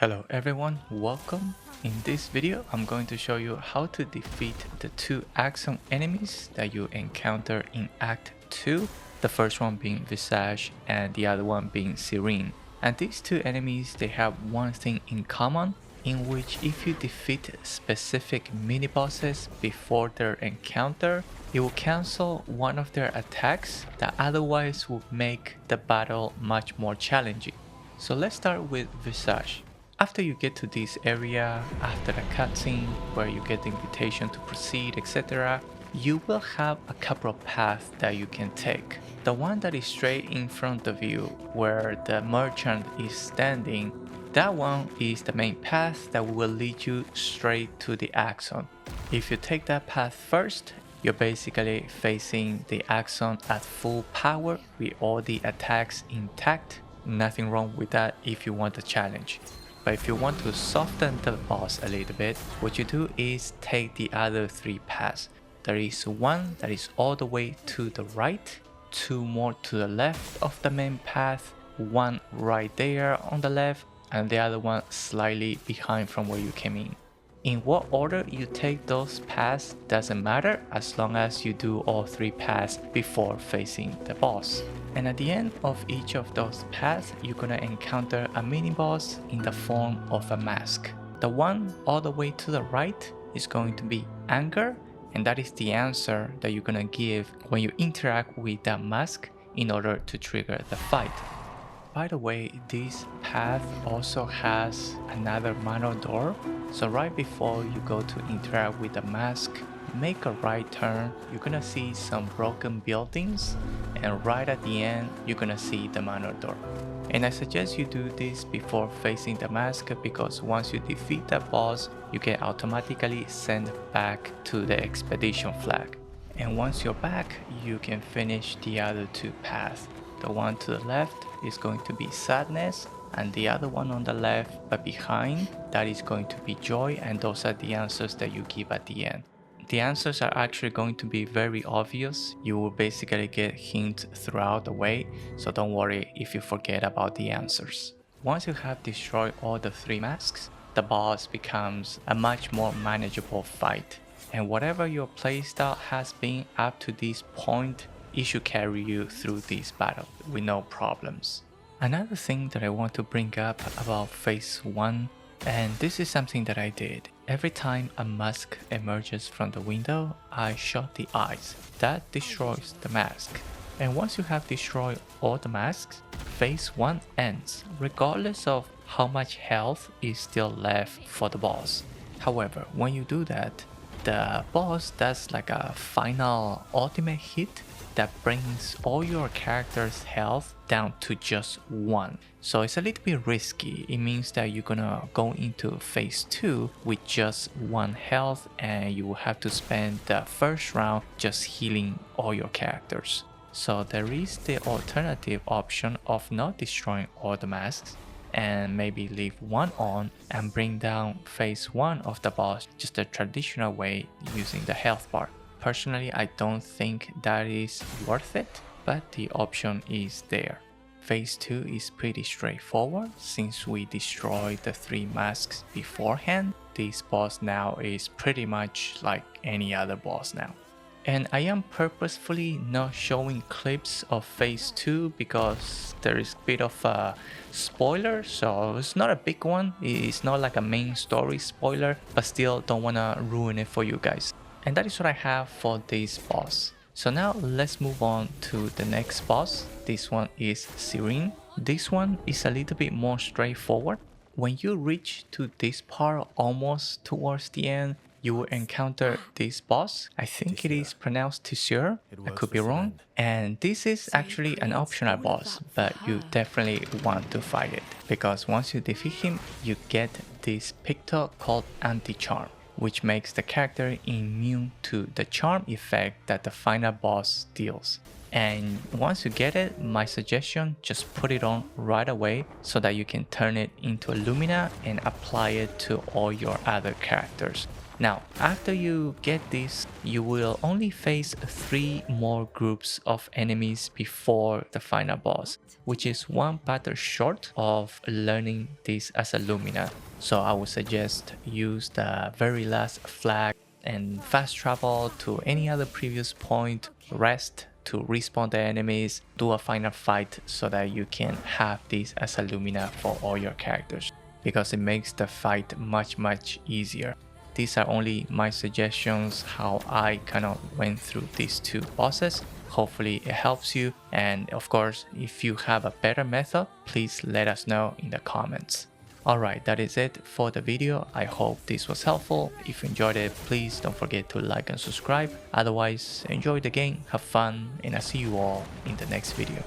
Hello everyone, welcome. In this video, I'm going to show you how to defeat the two Axon enemies that you encounter in Act 2. The first one being Visage and the other one being Sirene. And these two enemies, they have one thing in common, in which if you defeat specific mini-bosses before their encounter, it will cancel one of their attacks that otherwise would make the battle much more challenging. So let's start with Visage. After you get to this area, after the cutscene where you get the invitation to proceed, etc., you will have a couple of paths that you can take. The one that is straight in front of you where the merchant is standing, that one is the main path that will lead you straight to the Axon. If you take that path first, you're basically facing the Axon at full power with all the attacks intact. Nothing wrong with that if you want a challenge. But if you want to soften the boss a little bit, what you do is take the other three paths. There is one that is all the way to the right, two more to the left of the main path, one right there on the left, and the other one slightly behind from where you came in. In what order you take those paths doesn't matter as long as you do all three paths before facing the boss. And at the end of each of those paths, you're gonna encounter a mini-boss in the form of a mask. The one all the way to the right is going to be anger, and that is the answer that you're gonna give when you interact with that mask in order to trigger the fight. By the way, this path also has another manual door, so right before you go to interact with the mask, make a right turn, you're gonna see some broken buildings, and right at the end, you're gonna see the manual door. And I suggest you do this before facing the mask because once you defeat the boss, you get automatically sent back to the expedition flag. And once you're back, you can finish the other two paths. The one to the left is going to be sadness, and the other one on the left but behind, that is going to be joy, and those are the answers that you give at the end. The answers are actually going to be very obvious. You will basically get hints throughout the way, so don't worry if you forget about the answers. Once you have destroyed all the three masks, the boss becomes a much more manageable fight. And whatever your playstyle has been up to this point, it should carry you through this battle with no problems. Another thing that I want to bring up about phase 1, and this is something that I did. Every time a mask emerges from the window, I shot the eyes. That destroys the mask. And once you have destroyed all the masks, phase 1 ends, regardless of how much health is still left for the boss. However, when you do that, the boss does like a final ultimate hit that brings all your character's health down to just 1. So it's a little bit risky. It means that you're gonna go into phase 2 with just 1 health, and you will have to spend the first round just healing all your characters. So there is the alternative option of not destroying all the masks and maybe leave one on and bring down phase 1 of the boss just the traditional way using the health bar. Personally, I don't think that is worth it, but the option is there. Phase 2 is pretty straightforward since we destroyed the 3 masks beforehand. This boss now is pretty much like any other boss now. And I am purposefully not showing clips of phase 2 because there is a bit of a spoiler, so it's not a big one. It's not like a main story spoiler, but still don't wanna ruin it for you guys. And that is what I have for this boss. So now let's move on to the next boss. This one is Sirene. This one is a little bit more straightforward. When you reach to this part almost towards the end, you will encounter this boss. I think it is pronounced Tissure, I could be wrong. And this is actually an optional boss, but you definitely want to fight it. Because once you defeat him, you get this picto called Anti-Charm, which makes the character immune to the charm effect that the final boss deals. And once you get it, my suggestion, just put it on right away so that you can turn it into a Lumina and apply it to all your other characters. Now, after you get this, you will only face 3 more groups of enemies before the final boss, which is one battle short of learning this as a Lumina. So I would suggest use the very last flag and fast travel to any other previous point, rest to respawn the enemies, do a final fight so that you can have this as a Lumina for all your characters, because it makes the fight much easier. These are only my suggestions how I kind of went through these 2 bosses. Hopefully it helps you, and of course if you have a better method, please let us know in the comments. Alright, that is it for the video. I hope this was helpful. If you enjoyed it, please don't forget to like and subscribe. Otherwise, enjoy the game, have fun, and I'll see you all in the next video.